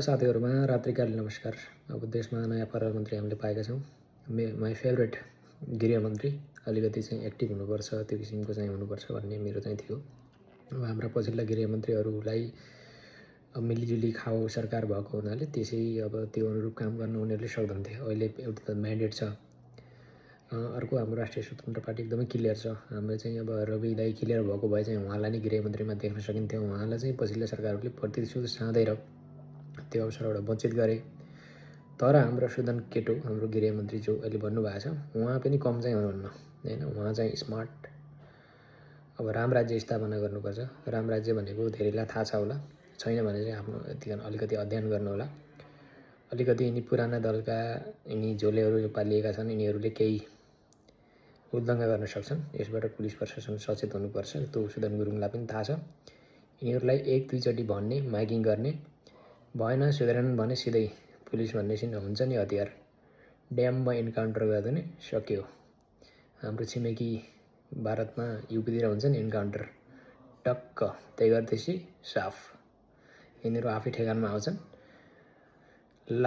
साथीहरुमा रात्रिकालीन नमस्कार। अब देशमा नयाँ प्रधानमन्त्री हामीले पाएका छौँ। माई फेभरेट गृहमन्त्री अलिकति चाहिँ एक्टिभ हुनुपर्छ, त्यो किसिमको चाहिँ हुनुपर्छ भन्ने मेरो चाहिँ थियो। अब हाम्रा पछिल्ला गृहमन्त्रीहरूलाई मिलिजुली खाओ सरकार भएको हुनाले त्यसै अब त्यो अनुरूप काम गर्न उनीहरूले सक्दैनथे। अहिले एउटा त म्यान्डेट छ। अर्को हाम्रो राष्ट्रिय स्वतन्त्र पार्टी एकदमै क्लियर छ। हाम्रो चाहिँ अब रवि दाइ क्लियर भएको भए चाहिँ उहाँलाई नै गृहमन्त्रीमा देख्न सकिन्थ्यो। उहाँलाई चाहिँ पछिल्ला सरकारहरूले प्रतिशोध साँधेर त्यो अवसरबाट वञ्चित गरे। तर हाम्रो सुदन केटो हाम्रो गृहमन्त्री जो अहिले भन्नुभएको छ उहाँ पनि कम चाहिँ हुनुहुन्न हैन। उहाँ चाहिँ स्मार्ट। अब राम राज्य स्थापना गर्नुपर्छ। राम राज्य भनेको धेरैलाई थाहा छ होला, छैन भने चाहिँ आफ्नो अलिकति अध्ययन गर्नु होला। अलिकति यिनी पुराना दलका यिनी झोलेहरू जो पालिएका छन् यिनीहरूले केही उद्दङ्ग गर्न सक्छन्। यसबाट पुलिस प्रशासन सचेत हुनुपर्छ। त्यो सुदन गुरुङलाई पनि थाहा छ। यिनीहरूलाई एक दुईचोटि भन्ने माइकिङ गर्ने भएन, सुधारेनन् भने सिधै पुलिस भन्ने सिन हुन्छ नि हतियार, ड्याममा इन्काउन्टर गरिदिने सक्यो। हाम्रो छिमेकी भारतमा युपीतिर हुन्छ नि इन्काउन्टर, टक्क त्यही गर्दैछ साफ। यिनीहरू आफै ठेगानमा आउँछन्। ल